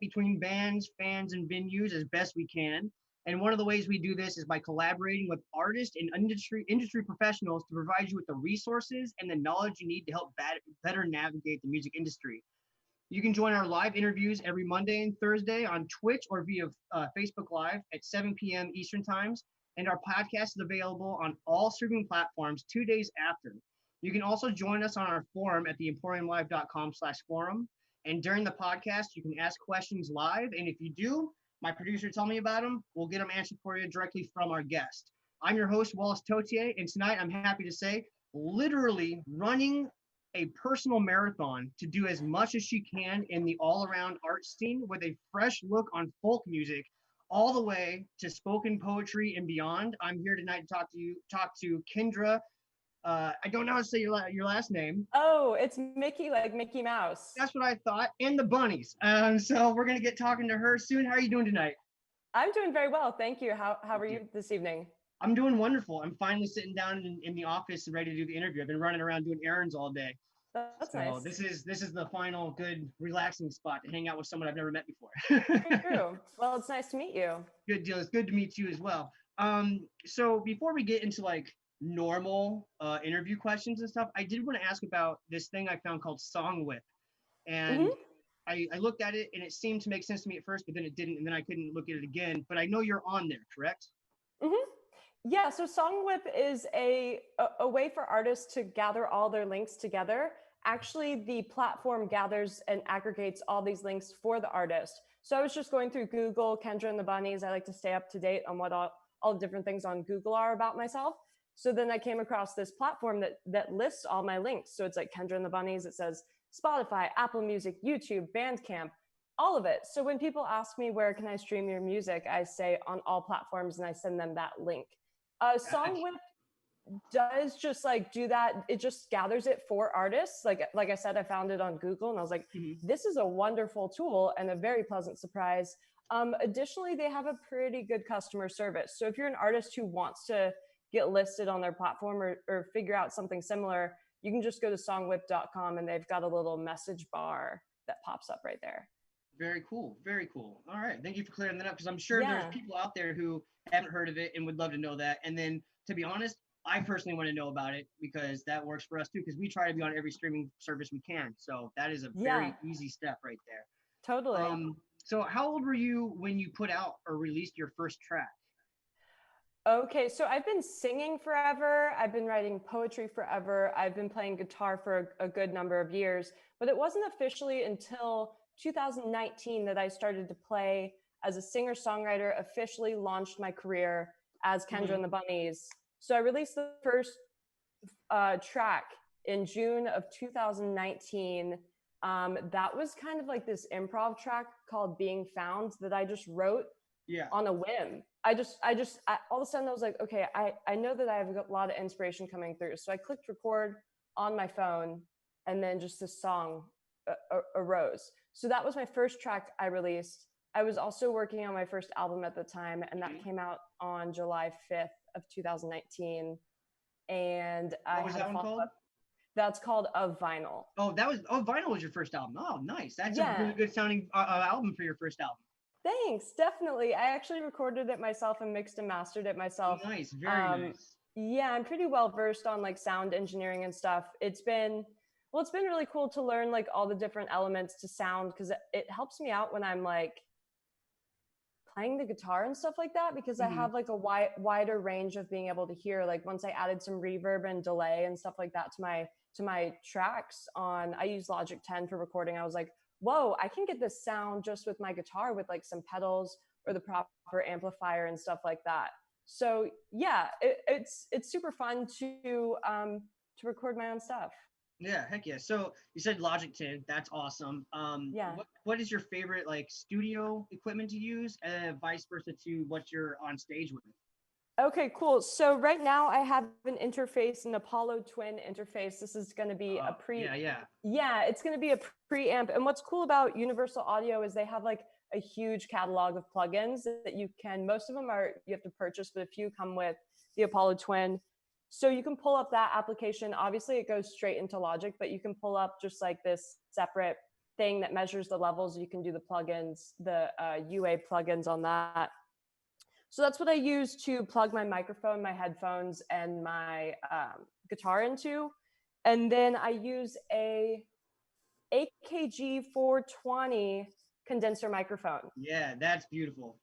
between bands, fans, and venues as best we can. And one of the ways we do this is by collaborating with artists and industry professionals to provide you with the resources and the knowledge you need to help better navigate the music industry. You can join our live interviews every Monday and Thursday on Twitch or via Facebook Live at 7 p.m. Eastern Times. And our podcast is available on all streaming platforms 2 days after. You can also join us on our forum at theemporiumlive.com/forum. And during the podcast, you can ask questions live. And if you do, my producer tell me about them, we'll get them answered for you directly from our guest. I'm your host, Wallace Totier, and tonight I'm happy to say, literally running a personal marathon to do as much as she can in the all-around art scene with a fresh look on folk music, all the way to spoken poetry and beyond. I'm here tonight to talk to Kendra. I don't know how to say your last name. Oh, it's Mickey, like Mickey Mouse. That's what I thought. And the Bunnies. So we're gonna get talking to her soon. How are you doing tonight? I'm doing very well, thank you. How are you this evening? I'm doing wonderful. I'm finally sitting down in the office and ready to do the interview. I've been running around doing errands all day. That's so nice. This is the final good relaxing spot to hang out with someone I've never met before. True. Well, it's nice to meet you. Good deal. It's good to meet you as well. So before we get into like normal interview questions and stuff, I did want to ask about this thing I found called Songwit. And I looked at it and it seemed to make sense to me at first, but then it didn't, and then I couldn't look at it again. But I know you're on there, correct? Yeah, so Songwit is a way for artists to gather all their links together. Actually, the platform gathers and aggregates all these links for the artist. So I was just going through Google, Kendra and the Bunnies. I like to stay up to date on what all the different things on Google are about myself. So then I came across this platform that lists all my links. So it's like Kendra and the Bunnies. It says Spotify, Apple Music, YouTube, Bandcamp, all of it. So when people ask me, where can I stream your music? I say on all platforms, and I send them that link. Songwit does just like do that. It just gathers it for artists. Like I said, I found it on Google and I was like, this is a wonderful tool and a very pleasant surprise. Additionally, they have a pretty good customer service. So if you're an artist who wants to get listed on their platform or figure out something similar, you can just go to songwit.com and they've got a little message bar that pops up right there. Very cool. Very cool. All right. Thank you for clearing that up, because I'm sure there's people out there who haven't heard of it and would love to know that. And then, to be honest, I personally want to know about it because that works for us too, because we try to be on every streaming service we can. So that is a very easy step right there. Totally. So how old were you when you put out or released your first track? Okay, so I've been singing forever. I've been writing poetry forever. I've been playing guitar for a good number of years, but it wasn't officially until 2019 that I started to play as a singer-songwriter, officially launched my career as Kendra and the Bunnies. So I released the first track in June of 2019. That was kind of like this improv track called Being Found that I just wrote on a whim. I all of a sudden I was like, okay, I know that I have a lot of inspiration coming through. So I clicked record on my phone and then just this song arose. So that was my first track I released. I was also working on my first album at the time, and that came out on July 5th of 2019. And what was that one called? That's called A Vinyl. Vinyl was your first album. Oh, nice. That's a really good sounding album for your first album. Thanks, definitely. I actually recorded it myself and mixed and mastered it myself. Nice, very nice. Yeah, I'm pretty well versed on like sound engineering and stuff. It's been really cool to learn like all the different elements to sound, because it helps me out when I'm like playing the guitar and stuff like that, because I have like a wider range of being able to hear. Like once I added some reverb and delay and stuff like that to my tracks I use Logic 10 for recording. I was like, whoa, I can get this sound just with my guitar with like some pedals or the proper amplifier and stuff like that. So yeah, it's super fun to record my own stuff. Yeah, heck yeah. So you said Logic 10, that's awesome. What is your favorite like studio equipment to use, and vice versa to what you're on stage with? Okay, cool. So right now I have an interface, an Apollo Twin interface. This is going to be a it's going to be a preamp. And what's cool about Universal Audio is they have like a huge catalog of plugins that most of them you have to purchase, but a few come with the Apollo Twin. So you can pull up that application. Obviously it goes straight into Logic, but you can pull up just like this separate thing that measures the levels. You can do the plugins, the UA plugins on that. So that's what I use to plug my microphone, my headphones, and my guitar into. And then I use a AKG 420 condenser microphone. Yeah, that's beautiful.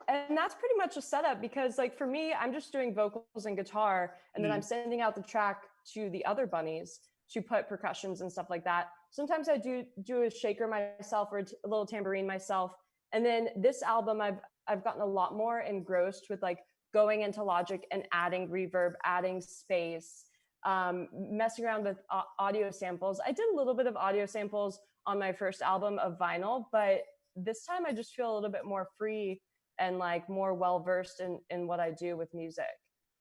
And that's pretty much a setup, because like for me, I'm just doing vocals and guitar, and then I'm sending out the track to the other bunnies to put percussions and stuff like that. Sometimes I do a shaker myself, or a little tambourine myself. And then this album, I've gotten a lot more engrossed with like going into Logic and adding reverb, adding space, messing around with audio samples. I did a little bit of audio samples on my first album of vinyl, but this time I just feel a little bit more free and like more well-versed in what I do with music.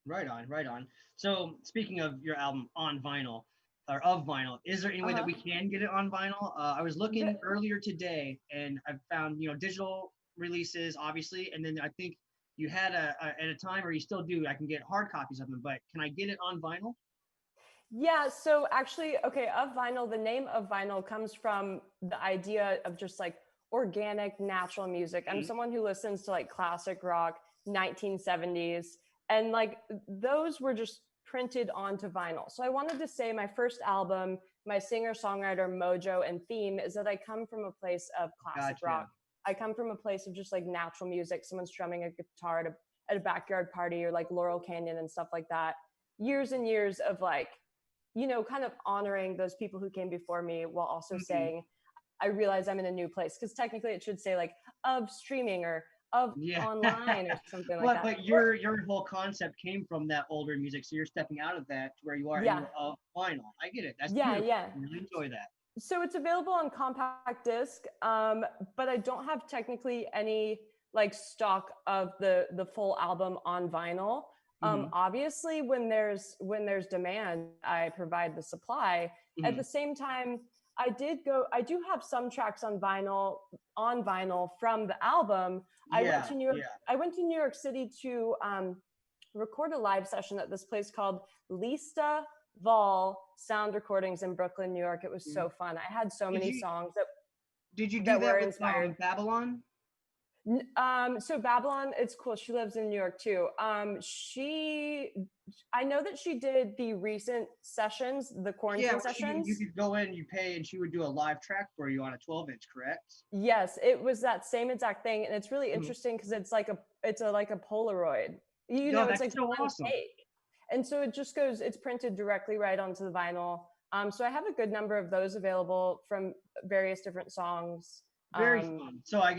Right on, right on. So speaking of your album on vinyl, or of vinyl, is there any way that we can get it on vinyl? I was looking earlier today, and I found, digital releases, obviously, and then I think you had at a time, or you still do, I can get hard copies of them, but can I get it on vinyl? Yeah, so actually, okay, of vinyl, the name of vinyl comes from the idea of just like organic, natural music. I'm someone who listens to like classic rock, 1970s, and like those were just printed onto vinyl. So I wanted to say my first album, my singer-songwriter mojo and theme is that I come from a place of classic rock. I come from a place of just like natural music, someone strumming a guitar at a backyard party, or like Laurel Canyon and stuff like that. Years and years of like, kind of honoring those people who came before me, while also saying, I realize I'm in a new place. Because technically it should say like of streaming or of online or something like that. But your whole concept came from that older music. So you're stepping out of that to where you are, and you're of vinyl. I get it. That's beautiful. I really enjoy that. So it's available on compact disc, but I don't have technically any like stock of the full album on vinyl. Obviously, when there's demand, I provide the supply. At the same time, I do have some tracks on vinyl from the album. I went to New York City to record a live session at this place called Lista Vol Sound Recordings in Brooklyn, New York. It was so fun. I had so many songs that did you do that were with inspired. Babylon? So Babylon, it's cool. She lives in New York too. I know that she did the recent sessions, the quarantine sessions. You could go in, you pay, and she would do a live track for you on a 12-inch, correct? Yes, it was that same exact thing, and it's really interesting because it's like a Polaroid. It's like so awesome. Take. And so it just goes. It's printed directly right onto the vinyl. So I have a good number of those available from various different songs. Very fun. So I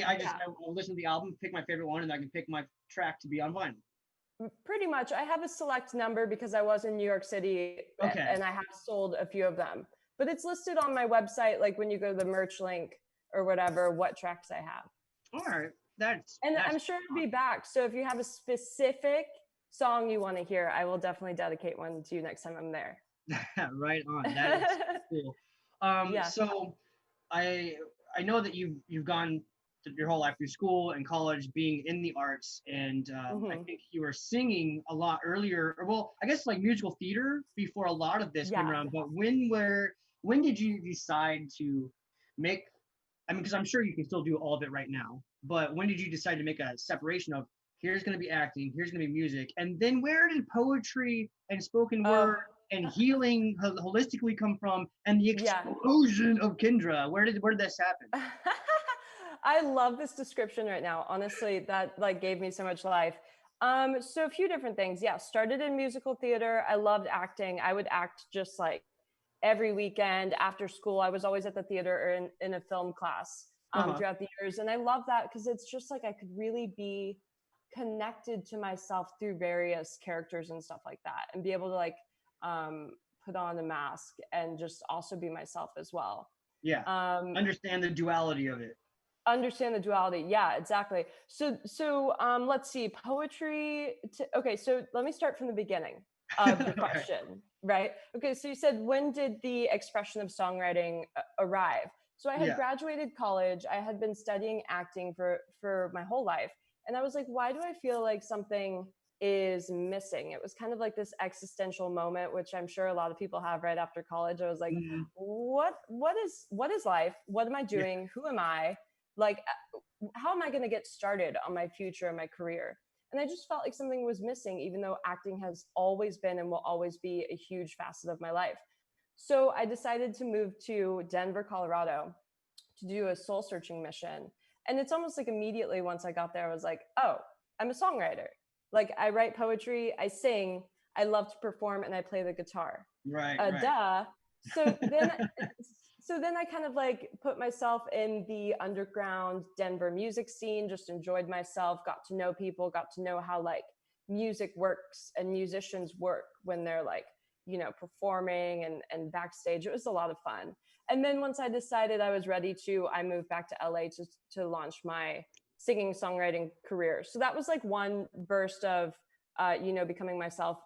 listen to the album, pick my favorite one, and I can pick my track to be on vinyl. Pretty much. I have a select number because I was in New York City, and I have sold a few of them. But it's listed on my website, like when you go to the merch link or whatever, what tracks I have. All right. I'm sure it'll be back. So if you have a specific song you want to hear, I will definitely dedicate one to you next time I'm there. Right on. That is cool. So I know that you've gone your whole life through school and college being in the arts, and I think you were singing a lot earlier, or well, I guess like musical theater before a lot of this came around. But when did you decide to make, because I'm sure you can still do all of it right now, but when did you decide to make a separation of here's going to be acting, here's going to be music, and then where did poetry and spoken word and healing holistically come from, and the explosion of Kendra? Where did this happen? I love this description right now. Honestly, that like gave me so much life. So a few different things. Yeah, started in musical theater. I loved acting. I would act just like every weekend after school. I was always at the theater or in a film class throughout the years. And I love that because it's just like I could really be connected to myself through various characters and stuff like that, and be able to like put on a mask and just also be myself as well. Yeah. Understand the duality of it. Understand the duality. Yeah, exactly. So let's see. Poetry. Okay, so let me start from the beginning of the question, right? Okay, so you said, when did the expression of songwriting arrive? So I had graduated college. I had been studying acting for my whole life. And I was like, why do I feel like something is missing. It was kind of like this existential moment, which I'm sure a lot of people have right after college. I was like, Mhm. what is life? What am I Yeah. doing? Who am I? Like, how am I going to get started on my future and my career? And I just felt like something was missing, even though acting has always been and will always be a huge facet of my life. So I decided to move to Denver, Colorado to do a soul searching mission. And it's almost like immediately once I got there, I was like, oh, I'm a songwriter. Like, I write poetry, I sing, I love to perform, and I play the guitar. Right. Duh. So then, so then I kind of like put myself in the underground Denver music scene, just enjoyed myself, got to know people, got to know how like music works and musicians work when they're like, you know, performing and backstage. It was a lot of fun. And then once I decided I was ready to, I moved back to LA to launch my singing songwriting career. So that was like one burst of, you know, becoming myself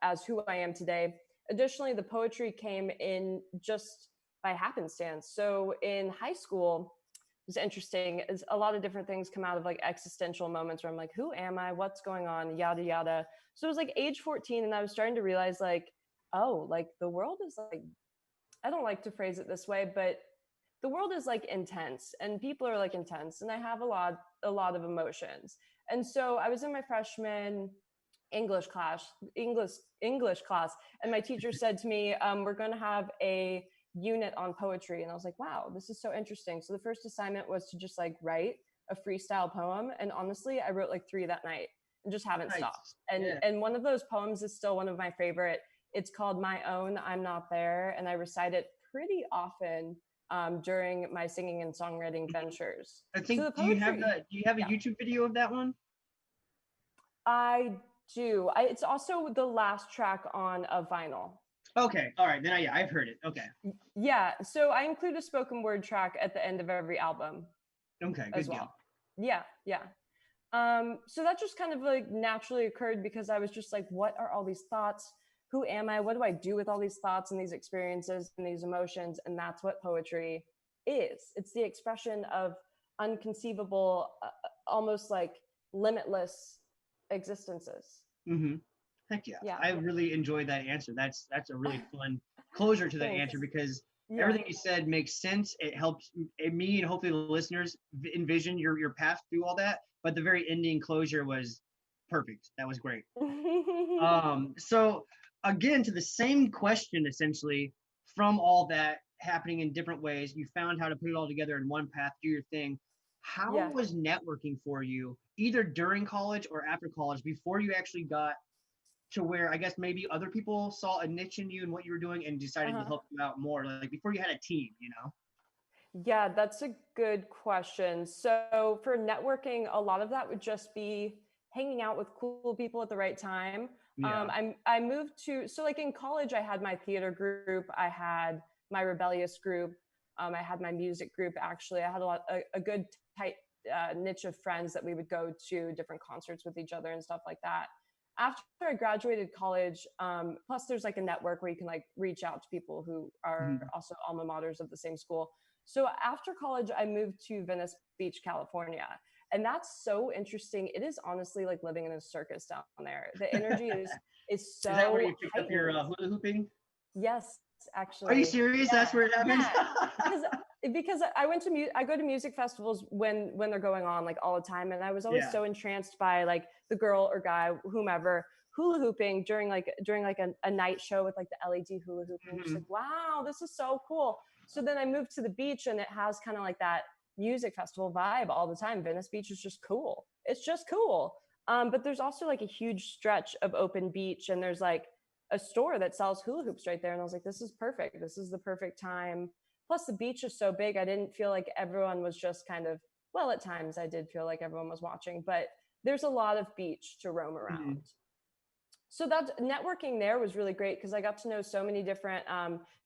as who I am today. Additionally, the poetry came in just by happenstance. So in high school, it was interesting. Is a lot of different things come out of like existential moments where I'm like, who am I? What's going on? Yada yada. So it was like age 14, and I was starting to realize like, oh, like the world is like, I don't like to phrase it this way, but the world is like intense and people are like intense, and I have a lot of emotions. And so I was in my freshman English class, English class, and my teacher said to me, we're going to have a unit on poetry. And I was like, wow, this is so interesting. So the first assignment was to just like write a freestyle poem, and honestly, I wrote like 3 that night and just haven't Nice. stopped. And Yeah. and one of those poems is still one of my favorite. It's called My Own, I'm Not There, and I recite it pretty often during my singing and songwriting ventures. I So think, the do you have poetry, a yeah, YouTube video of that one? I do. It's also the last track on a vinyl. Okay. All right. Then yeah, I've heard it. Okay. Yeah, so I include a spoken word track at the end of every album Okay. as Good deal. well. Yeah, yeah. So that just kind of like naturally occurred because I was just like, what are all these thoughts? Who am I? What do I do with all these thoughts and these experiences and these emotions? And that's what poetry is. It's the expression of unconceivable, almost like limitless existences. Mm-hmm. Heck yeah. Yeah. I really enjoyed that answer. That's a really fun closure to that Thanks. answer, because Yeah. everything you said makes sense. It helps me and hopefully the listeners envision your path through all that. But the very ending closure was perfect. That was great. So again, to the same question, essentially, from all that happening in different ways, you found how to put it all together in one path, do your thing. How Yeah. was networking for you, either during college or after college, before you actually got to where I guess maybe other people saw a niche in you and what you were doing and decided to Uh-huh. help you out more, like before you had a team, you know? Yeah, that's a good question. So for networking, a lot of that would just be hanging out with cool people at the right time. Yeah. I moved to, so like in college, I had my theater group, I had my rebellious group, I had my music group. Actually, I had a good tight niche of friends that we would go to different concerts with each other and stuff like that. After I graduated college, plus there's like a network where you can like reach out to people who are Mhm. also alma maters of the same school. So after college, I moved to Venice Beach, California. And that's so interesting. It is honestly like living in a circus down there. The energy is Is that where so you picked up your heightened. hula hooping? Yes, Are you actually. serious? Yeah. That's where it happens? Yeah. Because I went to I go to music festivals when they're going on like all the time, and I was always Yeah. so entranced by like the girl or guy, whomever, hula hooping during like a night show with like the LED hula hooping. I'm just Mhm. like, wow, this is so cool. So then I moved to the beach, and it has kind of like that music festival vibe all the time. Venice Beach is just cool. It's just cool. But there's also like a huge stretch of open beach, and there's like a store that sells hula hoops right there. And I was like, this is perfect. This is the perfect time. Plus, the beach is so big. I didn't feel like everyone was just kind of, well, at times I did feel like everyone was watching, but there's a lot of beach to roam around. Mhm. So that networking there was really great because I got to know so many different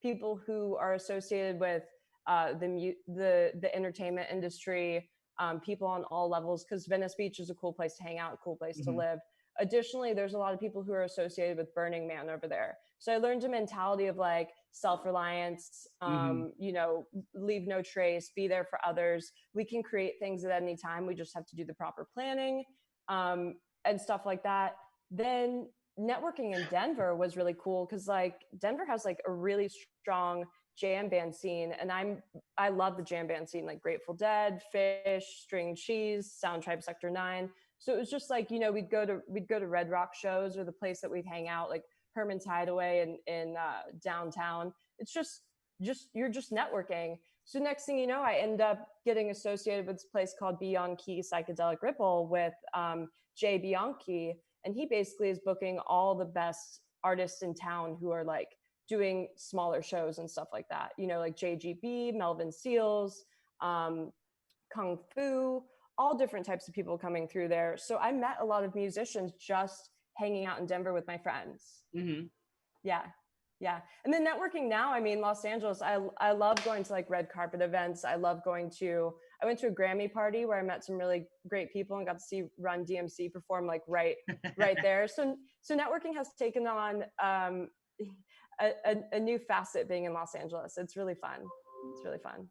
people who are associated with the entertainment industry, people on all levels, because Venice Beach is a cool place to hang out, a cool place to Mhm. live. Additionally, there's a lot of people who are associated with Burning Man over there. So I learned a mentality of like self-reliance, Mhm. you know, leave no trace, be there for others. We can create things at any time. We just have to do the proper planning and stuff like that. then networking in Denver was really cool because like Denver has like a really strong jam band scene, and I love the jam band scene, like Grateful Dead, Fish, String Cheese, Sound Tribe, Sector 9. So it was just like, you know, we'd go to Red Rock shows, or the place that we'd hang out, like Herman's Hideaway in downtown. It's just you're just networking. So next thing you know, I end up getting associated with this place called Beyond Key Psychedelic Ripple with Jay Bianchi, and he basically is booking all the best artists in town who are like doing smaller shows and stuff like that. You know, like JGB, Melvin Seals, Kung Fu, all different types of people coming through there. So I met a lot of musicians just hanging out in Denver with my friends. Mm-hmm. Yeah. Yeah. And then networking now, I mean, Los Angeles, I love going to like red carpet events. I went to a Grammy party where I met some really great people and got to see Run DMC perform like right there. So networking has taken on a new facet being in Los Angeles. It's really fun. It's really fun.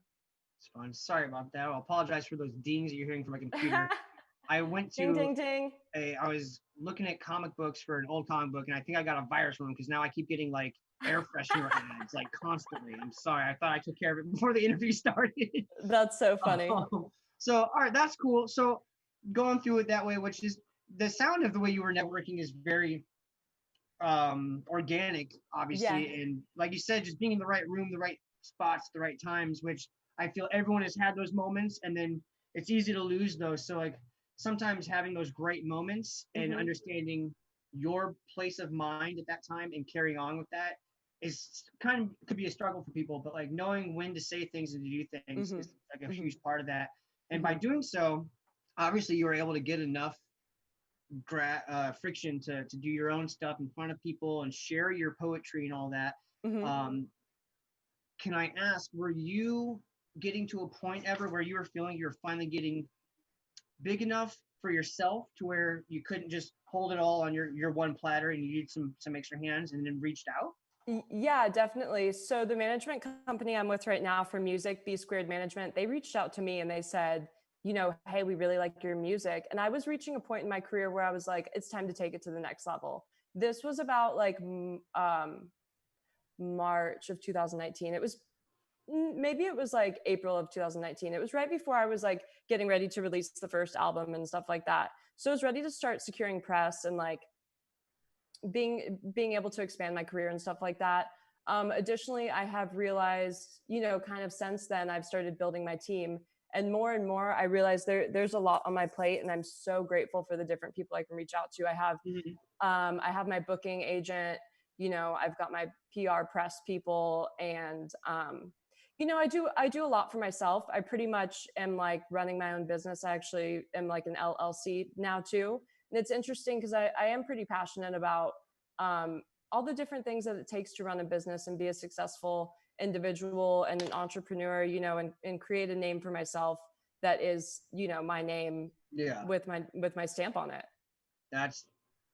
It's fun. Sorry about that. I'll apologize for those dings that you're hearing from my computer. I went to ding, ding, ding. I was looking at comic books for an old comic book, and I think I got a virus from them because now I keep getting like air freshener ads like constantly. I'm sorry. I thought I took care of it before the interview started. That's so funny. So all right, that's cool. So going through it that way, which is the sound of the way you were networking is very organic, obviously. Yeah. And like you said, just being in the right room, the right spots, the right times, which I feel everyone has had those moments, and then it's easy to lose those. So like sometimes having those great moments and understanding your place of mind at that time and carrying on with that is kind of could be a struggle for people, but like knowing when to say things and to do things is like a huge part of that. And by doing so, obviously you were able to get enough friction to do your own stuff in front of people and share your poetry and all that. Can I ask, were you getting to a point ever where you were feeling you're finally getting big enough for yourself to where you couldn't just hold it all on your one platter and you needed some extra hands and then reached out? Yeah, definitely. So the management company I'm with right now for music, B Squared Management, they reached out to me and they said, you know, hey, we really like your music. And I was reaching a point in my career where I was like, it's time to take it to the next level. This was about like March of 2019. It was like April of 2019. It was right before I was like getting ready to release the first album and stuff like that. So I was ready to start securing press and like being able to expand my career and stuff like that. Additionally, I have realized, you know, kind of since then, I've started building my team, and more, I realize there's a lot on my plate, and I'm so grateful for the different people I can reach out to. I have my booking agent, you know, I've got my PR press people, and you know, I do a lot for myself. I pretty much am like running my own business. I actually am like an LLC now too. And it's interesting because I am pretty passionate about all the different things that it takes to run a business and be a successful individual and an entrepreneur, you know, and create a name for myself that is, you know, my name with my stamp on it. That's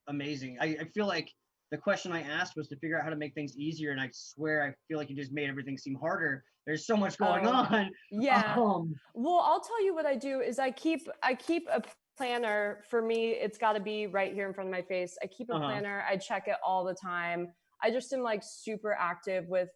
amazing. I feel like the question I asked was to figure out how to make things easier, and I swear I feel like you just made everything seem harder. There's so much going on. Yeah. Well, I'll tell you what I do is I keep a planner. For me, it's got to be right here in front of my face. I keep a planner. I check it all the time. I just am like super active with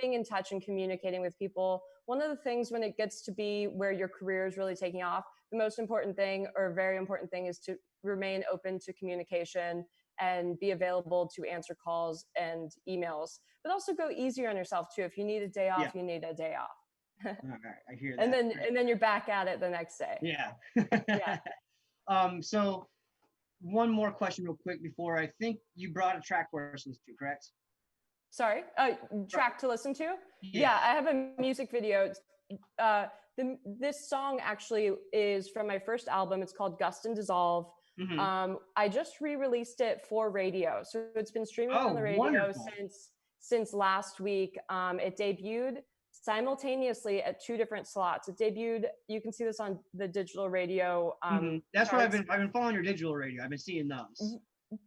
being in touch and communicating with people. One of the things when it gets to be where your career is really taking off, the most important thing or very important thing is to remain open to communication and be available to answer calls and emails, but also go easier on yourself too. If you need a day off, you need a day off. I hear that. And then you're back at it the next day. Yeah. So one more question real quick before I think you brought a track for us to listen to, correct? Sorry, track to listen to? Yeah, I have a music video. This song actually is from my first album. It's called Gust and Dissolve. I just re-released it for radio. So it's been streaming on the radio since last week. It debuted simultaneously at 2 different slots. It debuted, you can see this on the digital radio. That's what I've been following your digital radio. I've been seeing those.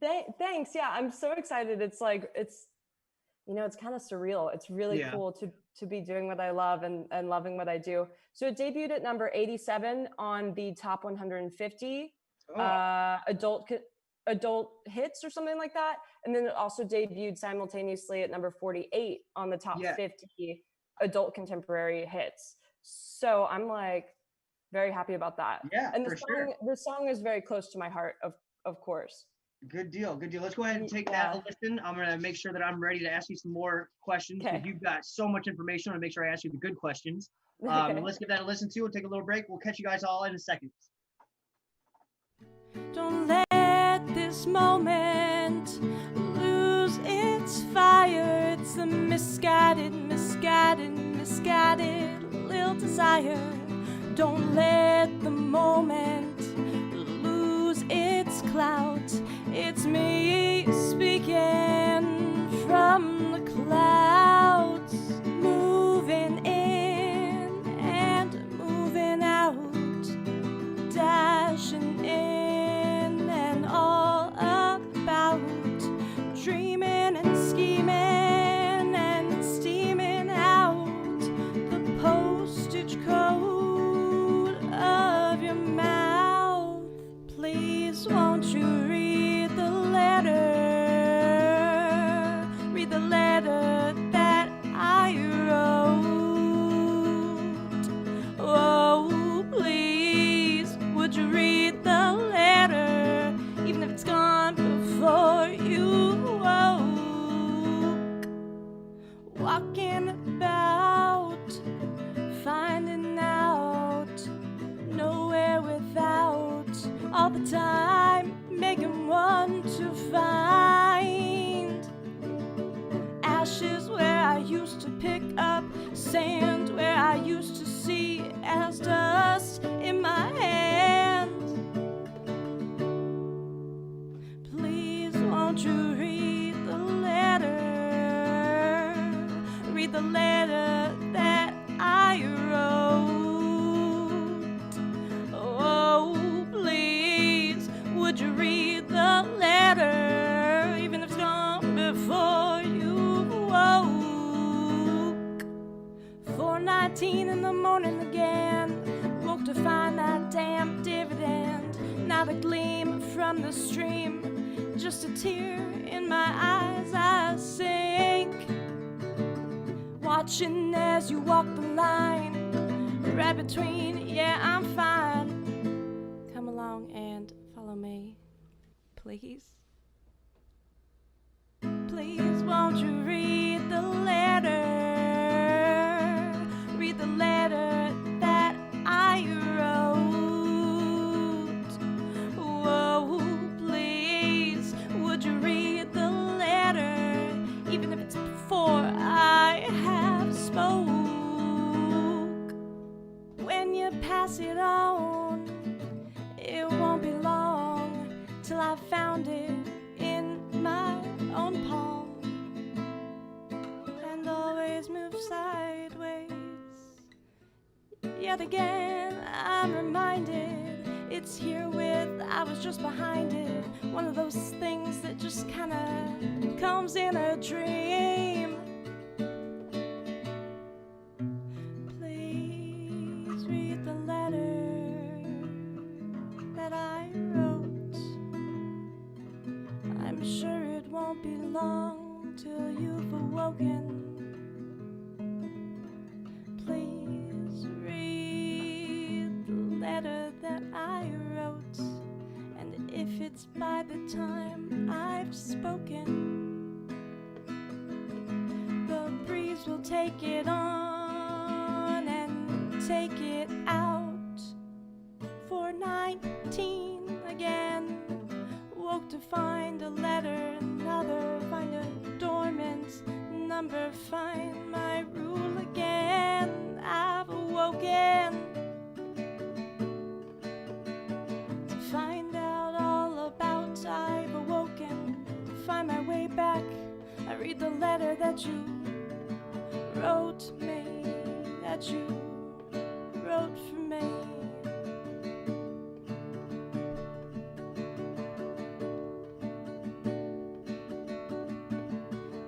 Thanks. Yeah, I'm so excited. It's like, you know, it's kind of surreal. It's really cool to be doing what I love and loving what I do. So it debuted at number 87 on the top 150 adult adult hits or something like that. And then it also debuted simultaneously at number 48 on the top 50 adult contemporary hits. So I'm like very happy about that. Yeah, and the song is very close to my heart, of course. Good deal. Let's go ahead and take that a listen. I'm going to make sure that I'm ready to ask you some more questions because you've got so much information. I want to make sure I ask you the good questions. Let's give that a listen to. We'll take a little break. We'll catch you guys all in a second. Don't let this moment lose its fire. It's a misguided little desire. Don't let the moment lose its clout. It's me speaking from the clouds, moving in and moving out, dashing in and all about, dreaming and scheming and steaming out the postage code of your mouth. Please won't you read the letter that I wrote. Oh, please, would you read the letter, even if it's gone before you woke? Walking about, finding out, nowhere without, all the time, making one to find. Ashes where I used to pick up, sand where I used to see as dust in my hand. Please won't you read the letter that I wrote. Oh, please, would you read the letter, even if it's gone before you woke? 4:19 in the morning again, woke to find that damn dividend. Now the gleam from the stream, just a tear in my eyes, I sink. Watching as you walk the line, right between, yeah, I'm fine. Come along and follow me, please. Please won't you read the letter that I wrote. Whoa, please, would you read the letter, even if it's before I have spoke? When you pass it on, it won't be long till I found it in my own palm, and always move sideways. Yet again I'm reminded it's herewith, I was just behind it. One of those things that just kinda comes in a dream. Please read the letter that I wrote. I'm sure it won't be long till you've awoken. Please read the letter that I wrote, and if it's by the time I've spoken, the breeze will take it on and take it out. 4:19 again, woke to find a letter, another, find a dormant number, find my rule again. I've awoken to find out all about. I've awoken, find my way back. I read the letter that you wrote me, that you wrote for me.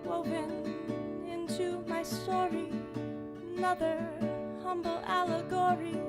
Woven into my story, another humble allegory.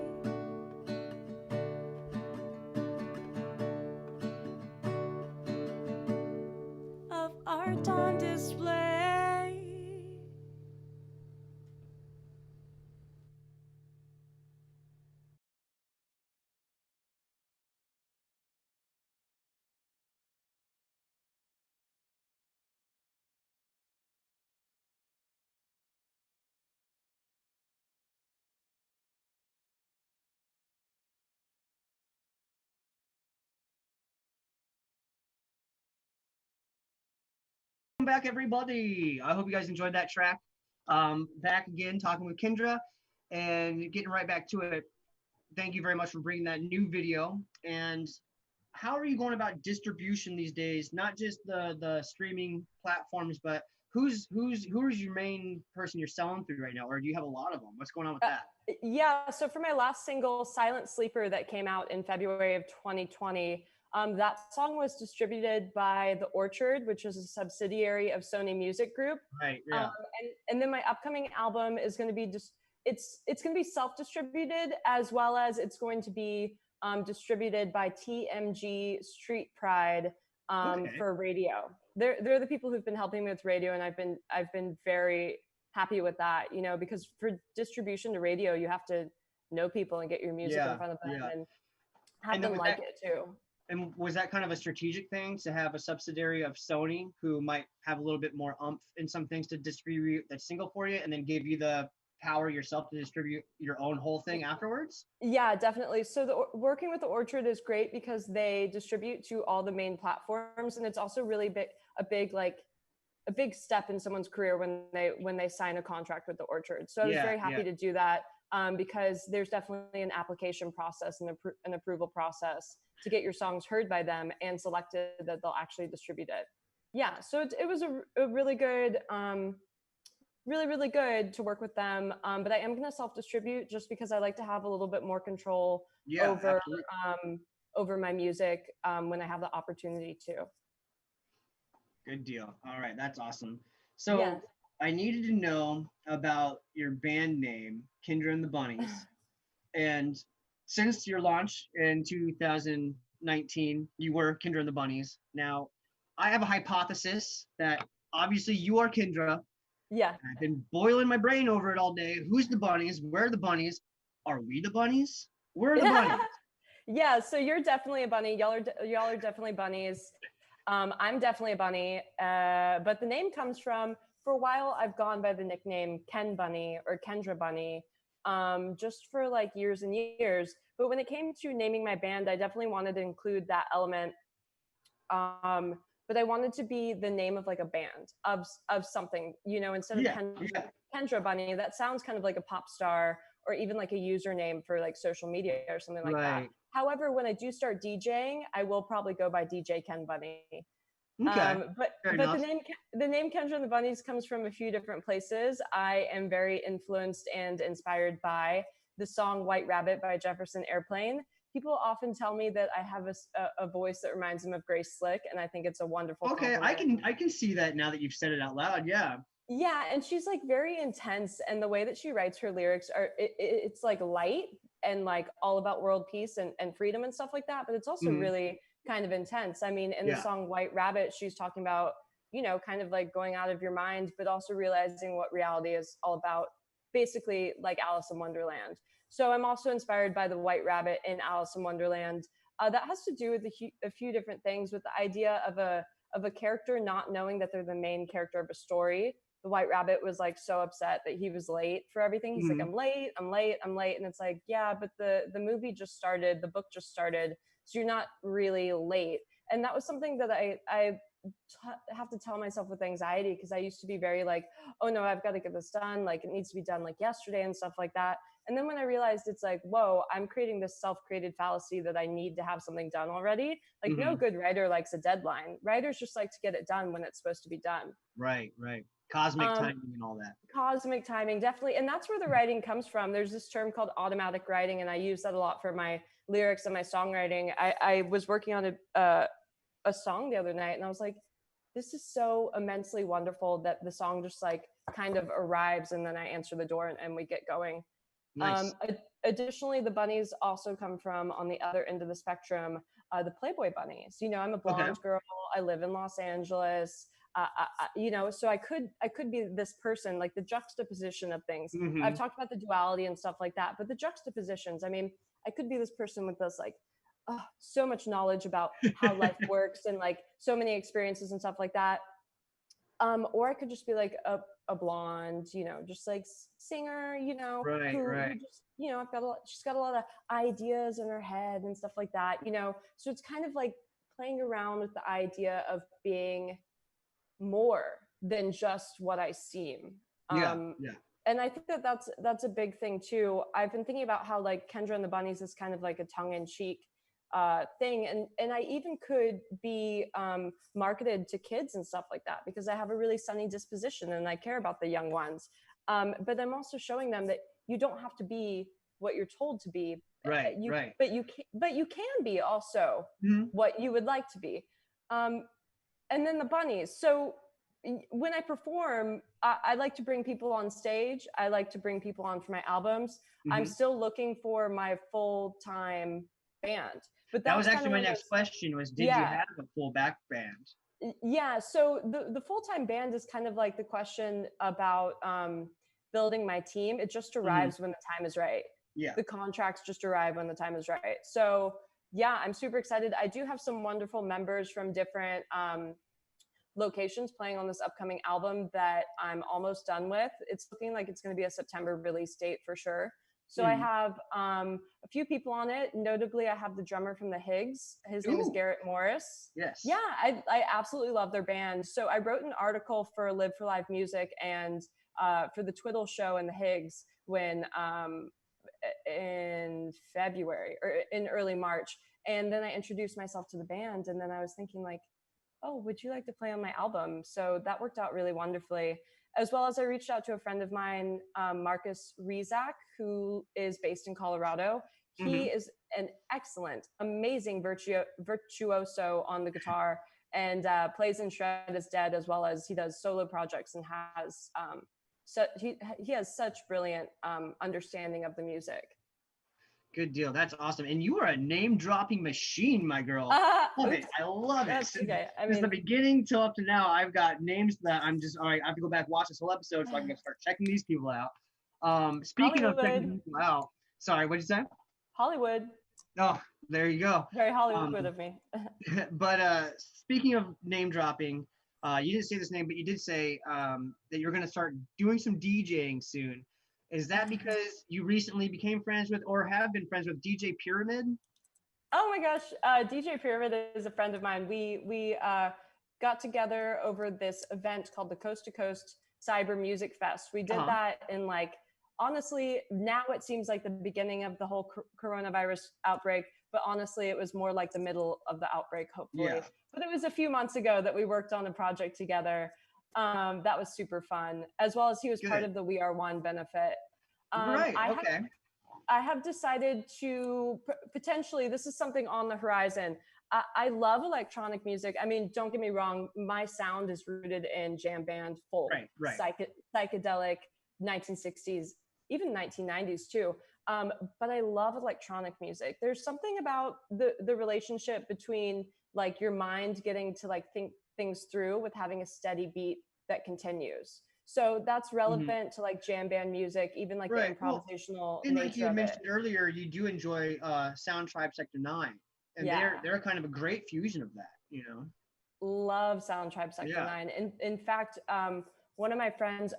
back, everybody. I hope you guys enjoyed that track. Back again, talking with Kendra and getting right back to it. Thank you very much for bringing that new video. And how are you going about distribution these days? Not just the streaming platforms, but who's your main person you're selling through right now, or do you have a lot of them? What's going on with that? Yeah, so for my last single, Silent Sleeper, that came out in February of 2020, that song was distributed by The Orchard, which is a subsidiary of Sony Music Group. Right, yeah. And then my upcoming album is going to be just, it's going to be self-distributed, as well as it's going to be distributed by TMG Street Pride for radio. They're the people who've been helping me with radio, and I've been very happy with that, you know, because for distribution to radio, you have to know people and get your music in front of them and have them like it too. And was that kind of a strategic thing to have a subsidiary of Sony who might have a little bit more oomph in some things to distribute that single for you, and then give you the power yourself to distribute your own whole thing afterwards? Yeah, definitely. So working with The Orchard is great because they distribute to all the main platforms, and it's also really a big step in someone's career when they sign a contract with The Orchard. So I was very happy to do that because there's definitely an application process and an approval process to get your songs heard by them and selected that they'll actually distribute it. Yeah, so it was a really good, really good to work with them. But I am going to self-distribute just because I like to have a little bit more control over my music when I have the opportunity to. Good deal. All right, that's awesome. So I needed to know about your band name, Kendra and the Bunnies. And since your launch in 2019, you were Kendra and the Bunnies. Now, I have a hypothesis that obviously you are Kendra. Yeah. I've been boiling my brain over it all day. Who's the Bunnies? Where are the Bunnies? Are we the Bunnies? Where are the Bunnies? Yeah, so you're definitely a bunny. Y'all are definitely bunnies. I'm definitely a bunny, but the name comes from, for a while, I've gone by the nickname Ken Bunny or Kendra Bunny, just for like years and years. But when it came to naming my band, I definitely wanted to include that element. But I wanted to be the name of like a band of something, you know, instead of Kendra Bunny. That sounds kind of like a pop star or even like a username for like social media or something like that. However, when I do start DJing, I will probably go by DJ Ken Bunny. Okay. But the name Kendra and the Bunnies comes from a few different places. I am very influenced and inspired by the song White Rabbit by Jefferson Airplane. People often tell me that I have a voice that reminds them of Grace Slick, and I think it's a wonderful compliment. I can see that now that you've said it out loud. Yeah, and she's like very intense, and the way that she writes her lyrics it's like light and like all about world peace and freedom and stuff like that, but it's also really kind of intense. I mean, in the song White Rabbit, she's talking about, you know, kind of like going out of your mind, but also realizing what reality is all about, basically like Alice in Wonderland. So I'm also inspired by the White Rabbit in Alice in Wonderland. That has to do with a few different things, with the idea of a character not knowing that they're the main character of a story. The White Rabbit was like so upset that he was late for everything. He's like, I'm late. And it's like, yeah, but the movie just started, the book just started, so you're not really late. And that was something that I have to tell myself with anxiety, because I used to be very like, oh no, I've got to get this done. Like it needs to be done like yesterday and stuff like that. And then when I realized it's like, whoa, I'm creating this self-created fallacy that I need to have something done already. Like no good writer likes a deadline. Writers just like to get it done when it's supposed to be done. Right. Cosmic timing and all that. Cosmic timing, definitely. And that's where the writing comes from. There's this term called automatic writing, and I use that a lot for my lyrics and my songwriting. I was working on a song the other night, and I was like, this is so immensely wonderful that the song just like kind of arrives, and then I answer the door and we get going. Nice. Additionally, the bunnies also come from, on the other end of the spectrum, the Playboy bunnies. You know, I'm a blonde girl. I live in Los Angeles. You know, so I could be this person, like the juxtaposition of things. I've talked about the duality and stuff like that, but the juxtapositions, I mean, I could be this person with this like so much knowledge about how life works and like so many experiences and stuff like that. Or I could just be like a blonde, you know, just like singer, you know, who just, you know, she's got a lot of ideas in her head and stuff like that, you know. So it's kind of like playing around with the idea of being more than just what I seem. Yeah, Um, yeah. and I think that that's a big thing too. I've been thinking about how like Kendra and the Bunnies is kind of like a tongue-in-cheek thing, and I even could be marketed to kids and stuff like that because I have a really sunny disposition and I care about the young ones. But I'm also showing them that you don't have to be what you're told to be. Right, right. But you can be also what you would like to be. And then the bunnies. So when I perform, I like to bring people on stage. I like to bring people on for my albums. I'm still looking for my full-time band. But that that's was kind actually of my next question was, did you have a full back band? Yeah. So the full-time band is kind of like the question about building my team. It just arrives when the time is right. Yeah. The contracts just arrive when the time is right. So yeah, I'm super excited. I do have some wonderful members from different locations playing on this upcoming album that I'm almost done with. It's looking like it's going to be a September release date for sure. So I have a few people on it. Notably, I have the drummer from the Higgs. His name is Garrett Morris. Yes. Yeah, I absolutely love their band. So I wrote an article for Live for Live Music and for the Twiddle show in the Higgs when in February or in early March. And then I introduced myself to the band. And then I was thinking like, oh, would you like to play on my album? So that worked out really wonderfully. As well as I reached out to a friend of mine, Marcus Rizak, who is based in Colorado. He is an excellent, amazing virtuoso on the guitar and plays in Shred is Dead, as well as he does solo projects and has so he has such brilliant understanding of the music. Good deal. That's awesome. And you are a name-dropping machine, my girl. Love it. I love it. That's okay. Since the beginning till up to now, I've got names that I'm just, all right, I have to go back watch this whole episode so I can start checking these people out. Speaking of checking people out, sorry, what'd you say? Hollywood. Oh, there you go. Very Hollywood of me. But speaking of name dropping, you didn't say this name, but you did say that you're going to start doing some DJing soon. Is that because you recently became friends with or have been friends with DJ Pyramid? Oh my gosh, DJ Pyramid is a friend of mine. We got together over this event called the Coast to Coast Cyber Music Fest. We did that in like, honestly, now it seems like the beginning of the whole coronavirus outbreak, but honestly, it was more like the middle of the outbreak, hopefully. Yeah. But it was a few months ago that we worked on a project together. That was super fun, as well as he was part of the We Are One benefit. Right, okay. I have decided to potentially, this is something on the horizon. I love electronic music. I mean, don't get me wrong, my sound is rooted in jam band, folk, psychedelic, 1960s, even 1990s too. But I love electronic music. There's something about the relationship between like your mind getting to like think things through with having a steady beat that continues. So that's relevant to like jam band music, even like the improvisational nature like you of mentioned earlier, you do enjoy Sound Tribe Sector 9. And they're kind of a great fusion of that, you know? Love Sound Tribe Sector 9. In fact, one of my friends,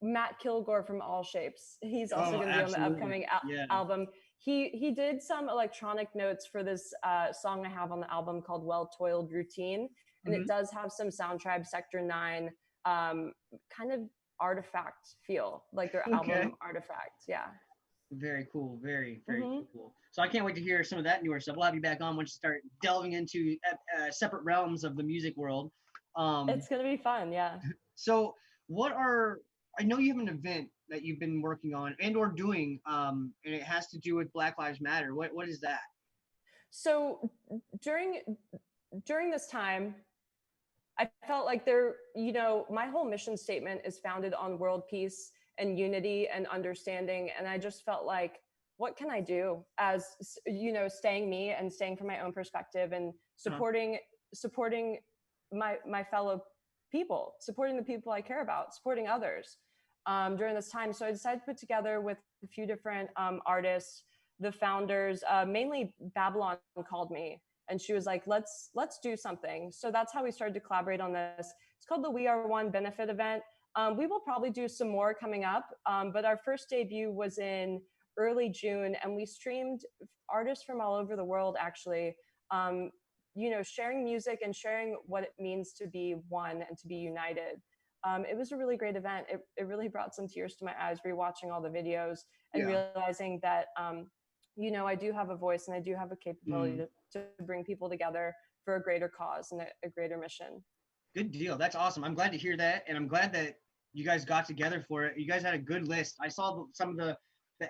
Matt Kilgore from All Shapes, he's also going to be on the upcoming album. He did some electronic notes for this song I have on the album called Well Toiled Routine. And it does have some Sound Tribe Sector 9 kind of artifact feel, like their album Artifact. Yeah. Very cool. Very, very cool. So I can't wait to hear some of that newer stuff. We'll have you back on once you start delving into separate realms of the music world. It's going to be fun. Yeah. So I know you have an event that you've been working on and or doing, and it has to do with Black Lives Matter. What is that? So during this time, I felt like my whole mission statement is founded on world peace and unity and understanding. And I just felt like, what can I do as, staying me and staying from my own perspective and supporting my fellow people, supporting the people I care about, supporting others during this time. So I decided to put together with a few different artists, the founders, mainly Babylon called me. And she was like, let's do something. So that's how we started to collaborate on this. It's called the We Are One benefit event. We will probably do some more coming up. But our first debut was in early June, and we streamed artists from all over the world, actually, sharing music and sharing what it means to be one and to be united. It was a really great event. It really brought some tears to my eyes rewatching all the videos and realizing that, I do have a voice and I do have a capability to bring people together for a greater cause and a greater mission. Good deal. That's awesome. I'm glad to hear that. And I'm glad that you guys got together for it. You guys had a good list. I saw some of the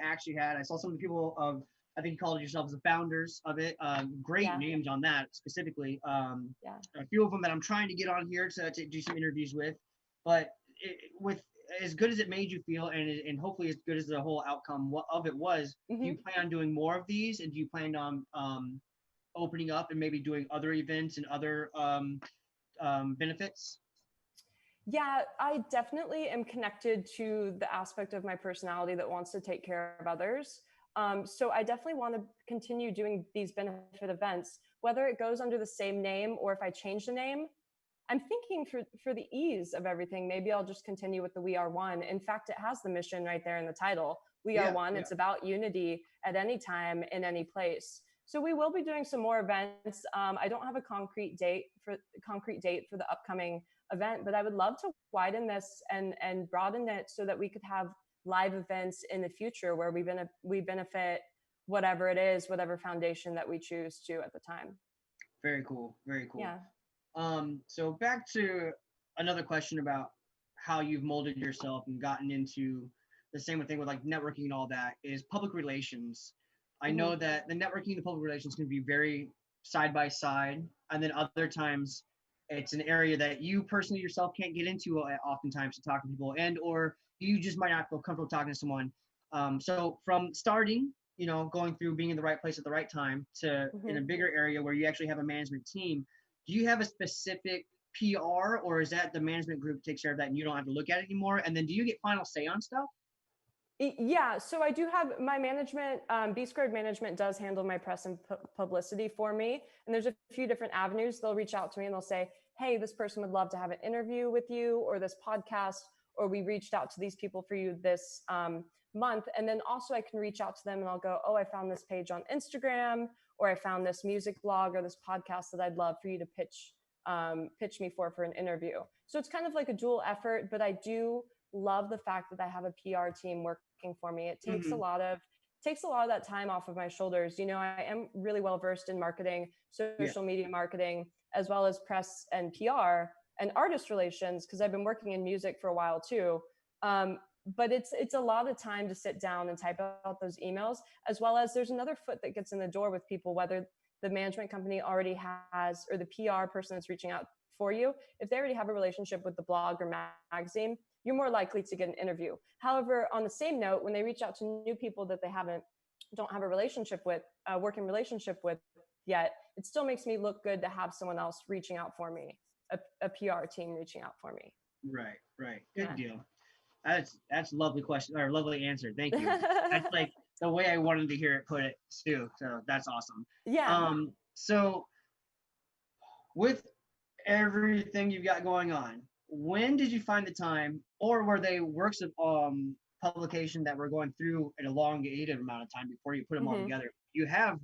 acts you had. I saw some of the people of, I think you called yourselves the founders of it. Great names on that specifically. A few of them that I'm trying to get on here to do some interviews with. But with as good as it made you feel, and hopefully as good as the whole outcome of it was, do you plan on doing more of these? And do you plan on opening up and maybe doing other events and other benefits? Yeah, I definitely am connected to the aspect of my personality that wants to take care of others. So I definitely want to continue doing these benefit events, whether it goes under the same name or if I change the name. I'm thinking for the ease of everything, maybe I'll just continue with the We Are One. In fact, it has the mission right there in the title. We Are One. It's about unity at any time, in any place. So we will be doing some more events. I don't have a concrete date for the upcoming event, but I would love to widen this and broaden it so that we could have live events in the future where we benefit whatever it is, whatever foundation that we choose to at the time. Very cool. Very cool. Yeah. So back to another question about how you've molded yourself and gotten into the same thing with like networking and all that is public relations. I know that the networking and the public relations can be very side by side, and then other times it's an area that you personally yourself can't get into oftentimes to talk to people, and or you just might not feel comfortable talking to someone. So from starting, going through being in the right place at the right time to in a bigger area where you actually have a management team, do you have a specific PR, or is that the management group takes care of that and you don't have to look at it anymore? And then do you get final say on stuff? Yeah, so I do have my management, B Squared Management does handle my press and publicity for me. And there's a few different avenues. They'll reach out to me and they'll say, hey, this person would love to have an interview with you, or this podcast, or we reached out to these people for you this month. And then also I can reach out to them and I'll go, oh, I found this page on Instagram, or I found this music blog or this podcast that I'd love for you to pitch me for an interview. So it's kind of like a dual effort, but I do love the fact that I have a PR team working for me. It takes a lot of that time off of my shoulders. I am really well versed in marketing, social media marketing, as well as press and PR and artist relations, because I've been working in music for a while too. But it's a lot of time to sit down and type out those emails, as well as there's another foot that gets in the door with people, whether the management company already has, or the PR person that's reaching out for you, if they already have a relationship with the blog or magazine, you're more likely to get an interview. However, on the same note, when they reach out to new people that they don't have a relationship with, working relationship with yet, it still makes me look good to have someone else reaching out for me, a PR team reaching out for me. Right. Good deal. That's a lovely question, or lovely answer. Thank you. That's like the way I wanted to hear it put it too. So that's awesome. Yeah. So with everything you've got going on, when did you find the time, or were they works of publication that were going through an elongated amount of time before you put them all together? You have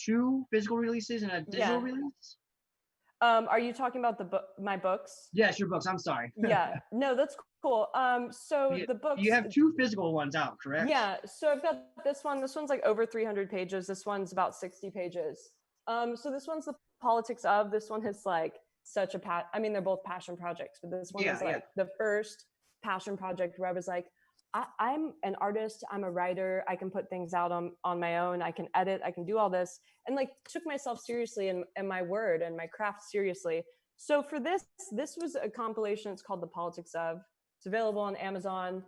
2 physical releases and a digital release? Are you talking about my books? Yes, your books. I'm sorry. Yeah, no, that's cool. So the books. You have 2 physical ones out, correct? Yeah. So I've got this one. This one's like over 300 pages. This one's about 60 pages. So this one's the politics of. This one is like such a they're both passion projects, but this one is like the first passion project where I was like, I'm an artist, I'm a writer, I can put things out on my own, I can edit, I can do all this, and like took myself seriously and my word and my craft seriously. So for this was a compilation. It's called The Politics of. It's available on Amazon,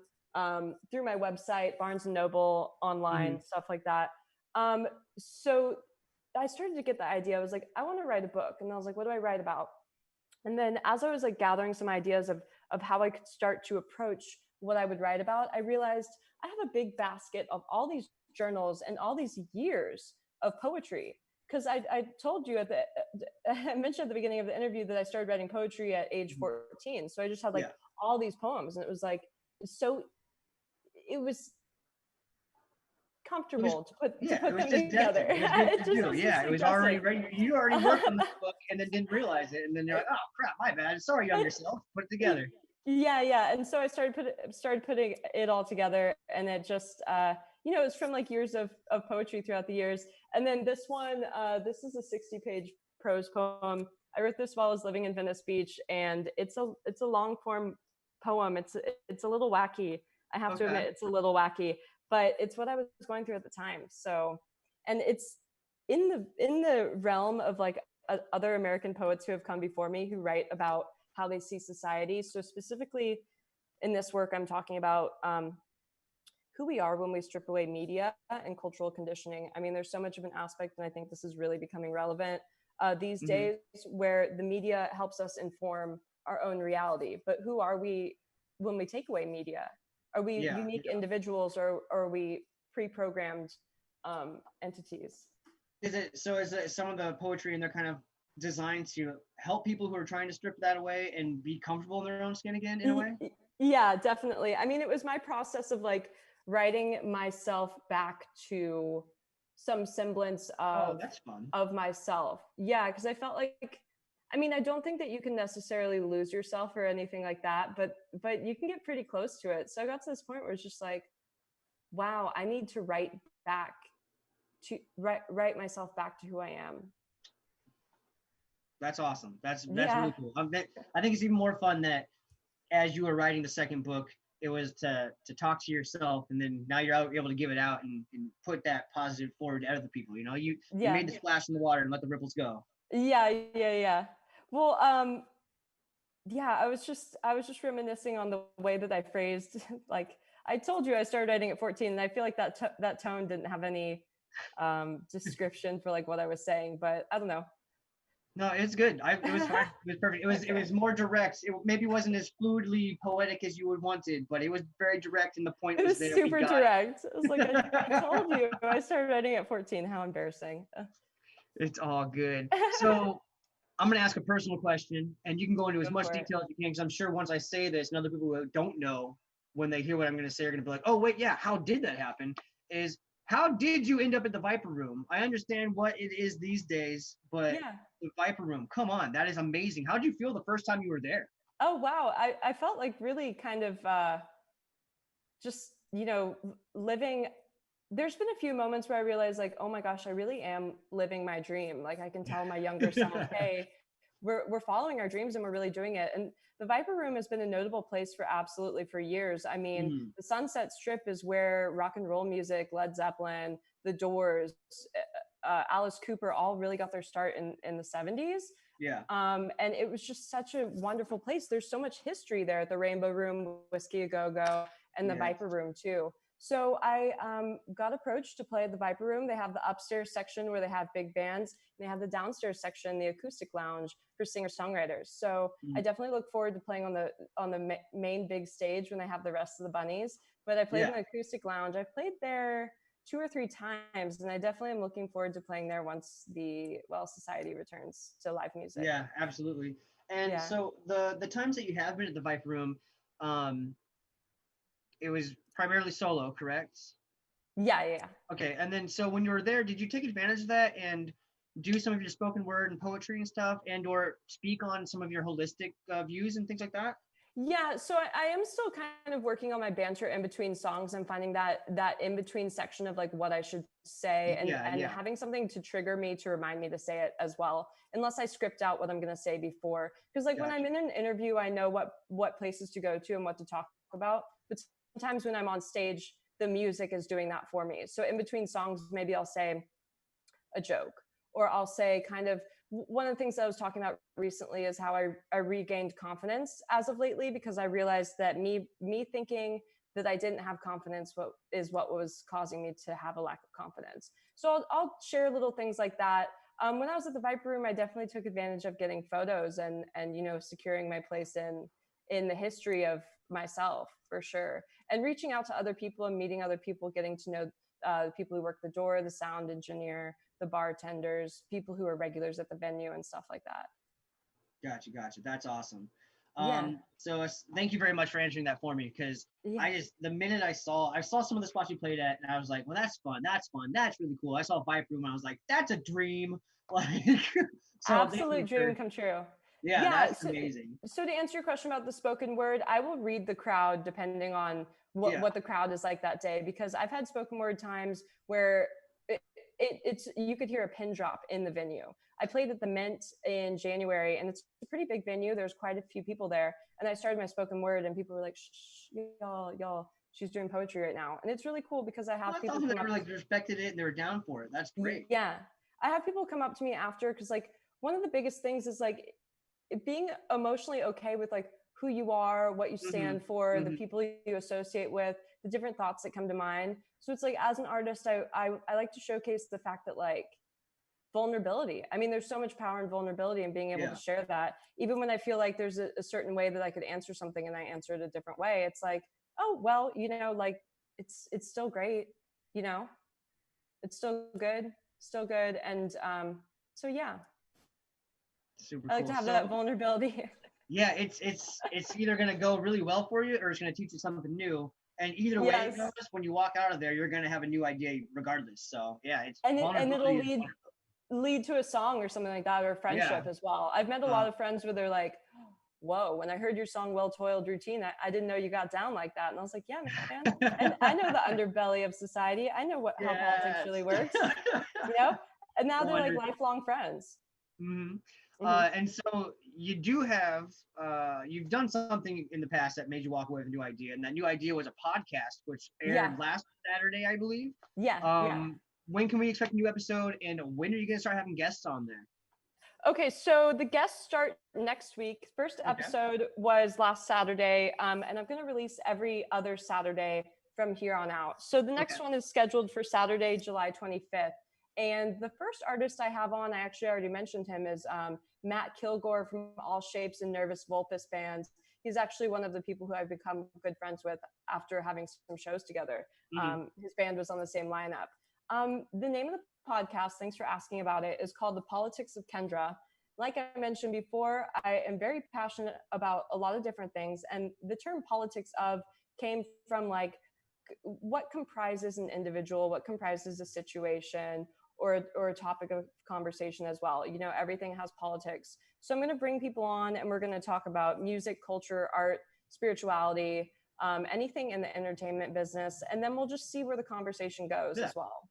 through my website, Barnes and Noble, online, stuff like that. So I started to get the idea. I was like, I want to write a book. And I was like, what do I write about? And then as I was like gathering some ideas of how I could start to approach what I would write about, I realized I have a big basket of all these journals and all these years of poetry. Because I told you I mentioned at the beginning of the interview that I started writing poetry at age 14. So I just had like all these poems, and it was like, so it was comfortable to put it was them just together. destined. It was meant It to just do. was Yeah, just it was like already destined. ready. You already worked on the book and then didn't realize it, and then you're like, oh crap, my bad. Sorry, younger self. Put it together. Yeah. And so I started putting it all together, and it just you know, it's from like years of poetry throughout the years. And then this one, this is a 60-page prose poem. I wrote this while I was living in Venice Beach, and it's a long form poem. It's a little wacky. I have to admit, it's a little wacky, but it's what I was going through at the time. So, and it's in the realm of like other American poets who have come before me who write about how they see society. So specifically in this work, I'm talking about who we are when we strip away media and cultural conditioning. I mean, there's so much of an aspect, and I think this is really becoming relevant these days, where the media helps us inform our own reality. But who are we when we take away media? Are we unique individuals, or are we pre-programmed entities? Is it some of the poetry in there kind of designed to help people who are trying to strip that away and be comfortable in their own skin again, in a way? Yeah, definitely. I mean, it was my process of like writing myself back to some semblance of that's fun. of myself. Yeah, because I felt like, I mean, I don't think that you can necessarily lose yourself or anything like that, but you can get pretty close to it. So I got to this point where it's just like, wow, I need to write write myself back to who I am. That's awesome. That's really cool. I think it's even more fun that as you were writing the second book, it was to talk to yourself, and then now you're able to give it out and put that positive forward to other people. You know, you made the splash in the water and let the ripples go. Yeah. Well, yeah, I was just reminiscing on the way that I phrased, like, I told you I started writing at 14, and I feel like that tone didn't have any description for like what I was saying, but I don't know. No, it's good. It was fine. It was perfect. It was more direct. It maybe wasn't as fluidly poetic as you would wanted, but it was very direct, and the point was there. Super direct. It was like, I told you I started writing at 14. How embarrassing. It's all good. So I'm going to ask a personal question, and you can go into as much detail as you can, because I'm sure once I say this, and other people who don't know, when they hear what I'm going to say, are going to be like, oh, wait, yeah, how did that happen? How did you end up at the Viper Room? I understand what it is these days, but the Viper Room, come on, that is amazing. How did you feel the first time you were there? Oh, wow. I felt like really kind of just, you know, living. There's been a few moments where I realized like, oh my gosh, I really am living my dream. Like I can tell my younger self, hey, we're following our dreams and we're really doing it. And the Viper Room has been a notable place for years. I mean, the Sunset Strip is where rock and roll music, Led Zeppelin, The Doors, Alice Cooper all really got their start in the 70s. Yeah. And it was just such a wonderful place. There's so much history there at the Rainbow Room, Whiskey A Go Go, and the Viper Room too. So I got approached to play at the Viper Room. They have the upstairs section where they have big bands, and they have the downstairs section, the acoustic lounge for singer-songwriters. So I definitely look forward to playing on the main big stage when they have the rest of the bunnies. But I played in the acoustic lounge. I've played there 2 or 3 times, and I definitely am looking forward to playing there once society returns to live music. Yeah, absolutely. And so the times that you have been at the Viper Room, it was primarily solo, correct? Yeah. Okay, and then so when you were there, did you take advantage of that and do some of your spoken word and poetry and stuff, and or speak on some of your holistic views and things like that? Yeah, so I am still kind of working on my banter in between songs and finding that in between section of like what I should say and having something to trigger me to remind me to say it as well, unless I script out what I'm going to say before. Because like when I'm in an interview, I know what places to go to and what to talk about. But sometimes when I'm on stage, the music is doing that for me. So in between songs, maybe I'll say a joke, or I'll say kind of, one of the things that I was talking about recently is how I regained confidence as of lately, because I realized that me thinking that I didn't have confidence what was causing me to have a lack of confidence. So I'll share little things like that. When I was at the Viper Room, I definitely took advantage of getting photos and securing my place in the history of myself, for sure, and reaching out to other people and meeting other people, getting to know the people who work the door, the sound engineer, the bartenders, people who are regulars at the venue and stuff like that. Gotcha. That's awesome. Yeah. So thank you very much for answering that for me, because Yeah. the minute I saw some of the spots you played at, and I was like, well, that's fun, that's really cool. I saw Vibe Room, and I was like, that's a dream. Like, so thank you Absolute dream come true. yeah, Yeah. that's amazing. So to answer your question about the spoken word, I will read the crowd depending on what the crowd is like that day, because I've had spoken word times where it's you could hear a pin drop in the venue. I played at the Mint in January, and it's a pretty big venue. There's quite a few people there, and I started my spoken word, and people were like, "Shh, y'all, she's doing poetry right now," and it's really cool because I have people Awesome. come They up. were like respected it and they were down for it. That's great. Yeah, I have people come up to me after, because like one of the biggest things is like being emotionally okay with like who you are, what you stand for, the people you associate with, the different thoughts that come to mind. So it's like, as an artist, I like to showcase the fact that like vulnerability. I mean, there's so much power in vulnerability and being able to share that. Even when I feel like there's a certain way that I could answer something and I answer it a different way, it's like, oh, well, you know, like it's still great, you know, it's still good. And so yeah, Super I like cool. to have that vulnerability. Yeah, it's either gonna go really well for you or it's gonna teach you something new. And either way it goes, when you walk out of there, you're gonna have a new idea regardless. So yeah, it's and it'll vulnerability lead to a song or something like that, or friendship as well. I've met a lot of friends where they're like, whoa, when I heard your song Well Toiled Routine, I didn't know you got down like that. And I was like, yeah, man. And I know the underbelly of society. I know how politics really works, you know? And now they're like lifelong friends. And so you do have you've done something in the past that made you walk away with a new idea, and that new idea was a podcast which aired last Saturday, I believe. When can we expect a new episode, and when are you going to start having guests on there? Okay, so the guests start next week. First episode was last Saturday, and I'm going to release every other Saturday from here on out. So the next one is scheduled for Saturday, July 25th. And the first artist I have on, I actually already mentioned him, is Matt Kilgore from All Shapes and Nervous Vulpus Band. He's actually one of the people who I've become good friends with after having some shows together. His band was on the same lineup. The name of the podcast, thanks for asking about it, is called The Politics of Kendra. Like I mentioned before, I am very passionate about a lot of different things. And the term politics of came from like, what comprises an individual, what comprises a situation, or a topic of conversation as well. You know, everything has politics. So I'm going to bring people on, and we're going to talk about music, culture, art, spirituality, anything in the entertainment business. And then we'll just see where the conversation goes as well.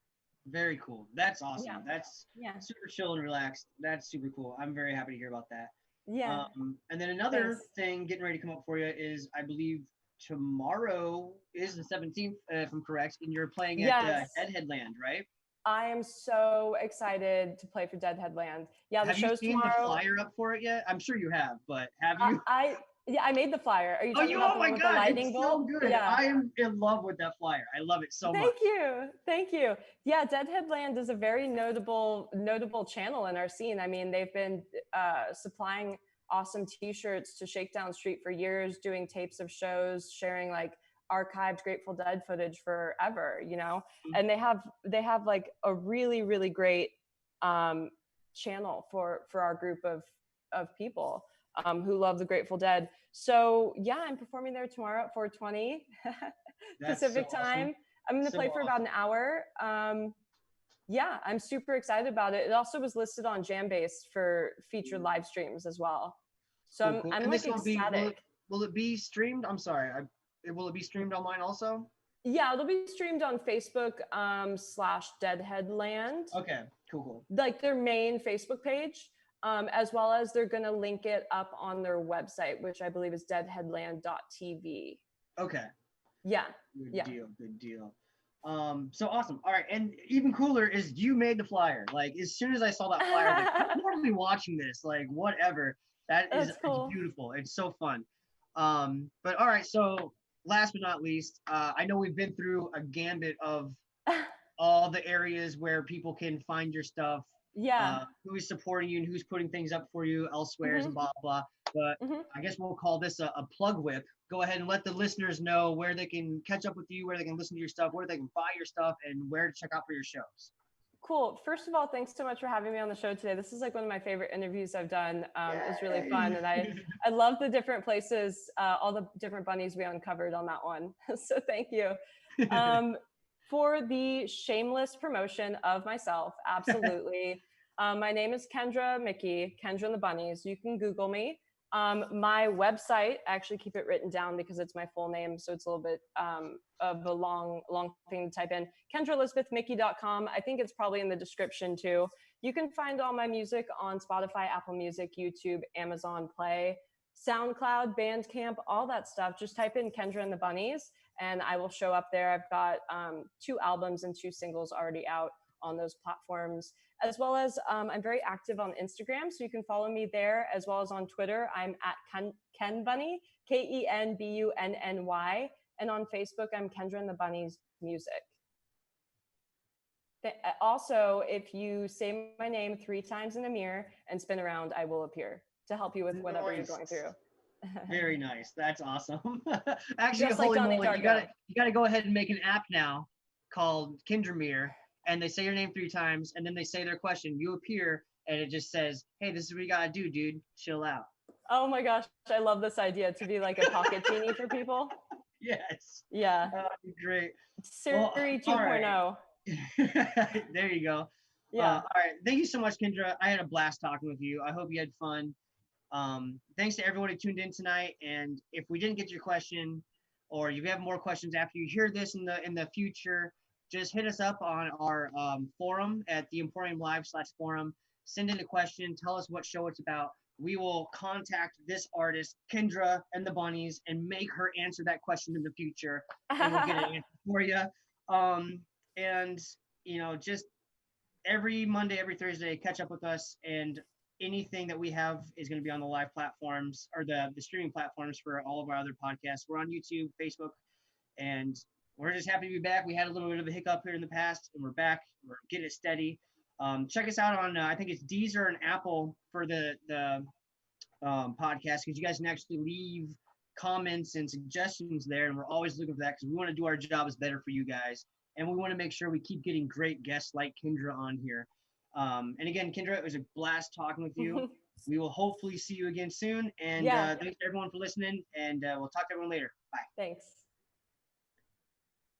Very cool. That's awesome. That's super chill and relaxed. That's super cool. I'm very happy to hear about that. Yeah. And then another thing getting ready to come up for you is, I believe tomorrow is the 17th, if I'm correct, and you're playing at Deadhead Land, right? I am so excited to play for Deadhead Land. Yeah, the show's tomorrow. Have you seen the flyer up for it yet? I'm sure you have, but have you? I made the flyer. Are you talking about the one with the lightning bolt? So good. Yeah. I am in love with that flyer. I love it so much. Thank you. Yeah, Deadhead Land is a very notable channel in our scene. I mean, they've been supplying awesome t-shirts to Shakedown Street for years, doing tapes of shows, sharing like archived Grateful Dead footage forever, you know. And they have like a really, really great channel for our group of people who love the Grateful Dead. So yeah, I'm performing there tomorrow at 4:20 Pacific time. Awesome. I'm going to play for about an hour. Yeah, I'm super excited about it. It also was listed on Jambase for featured live streams as well. So I'm like ecstatic. Will it be streamed? I'm sorry. Will it be streamed online also? Yeah, it'll be streamed on Facebook /Deadhead Land. Okay, cool. Like their main Facebook page, as well as they're going to link it up on their website, which I believe is deadheadland.tv. Okay. Yeah. Good deal. So awesome. All right, and even cooler is you made the flyer. Like as soon as I saw that flyer, I was like, I'm totally watching this. Like whatever. That's cool. It's beautiful. It's so fun. But all right, so last but not least, I know we've been through a gambit of all the areas where people can find your stuff. Yeah. Who is supporting you and who's putting things up for you elsewhere and blah, blah. But I guess we'll call this a plug whip. Go ahead and let the listeners know where they can catch up with you, where they can listen to your stuff, where they can buy your stuff, and where to check out for your shows. Cool. First of all, thanks so much for having me on the show today. This is like one of my favorite interviews I've done. It was really fun. And I love the different places, all the different bunnies we uncovered on that one. So thank you. For the shameless promotion of myself, absolutely. My name is Kendra Muecke, Kendra and the Bunnies. You can Google me. My website, I actually keep it written down because it's my full name, so it's a little bit of a long thing to type in. KendraElizabethMuecke.com. I think it's probably in the description too. You can find all my music on Spotify, Apple Music, YouTube, Amazon Play, SoundCloud, Bandcamp, all that stuff. Just type in Kendra and the Bunnies, and I will show up there. I've got 2 albums and 2 singles already out on those platforms, as well as I'm very active on Instagram, so you can follow me there, as well as on Twitter. I'm at Ken Bunny, KenBunny, and on Facebook, I'm Kendra and the Bunnies Music. Also, if you say my name 3 times in a mirror and spin around, I will appear to help you with whatever you're going through. Very nice. That's awesome. Actually, Just holy like moly, you gotta go ahead and make an app now called Kindermere, and they say your name 3 times, and then they say their question. You appear, and it just says, "Hey, this is what you gotta do, dude. Chill out." Oh my gosh, I love this idea to be like a pocket genie for people. Yes. Yeah. Great. Siri 2.0. There you go. Yeah. All right. Thank you so much, Kendra. I had a blast talking with you. I hope you had fun. Thanks to everyone who tuned in tonight. And if we didn't get your question, or you have more questions after you hear this in the future, just hit us up on our forum at the Emporium Live/forum. Send in a question. Tell us what show it's about. We will contact this artist, Kendra and the Bunnies, and make her answer that question in the future, and we'll get an answer for you. And just every Monday, every Thursday, catch up with us, and anything that we have is going to be on the live platforms, or the streaming platforms for all of our other podcasts. We're on YouTube, Facebook, and we're just happy to be back. We had a little bit of a hiccup here in the past, and we're back. We're getting it steady. Check us out on, I think it's Deezer and Apple for the podcast, because you guys can actually leave comments and suggestions there, and we're always looking for that, because we want to do our jobs better for you guys, and we want to make sure we keep getting great guests like Kendra on here. And again, Kendra, it was a blast talking with you. We will hopefully see you again soon, and thanks to everyone for listening, and we'll talk to everyone later. Bye. Thanks.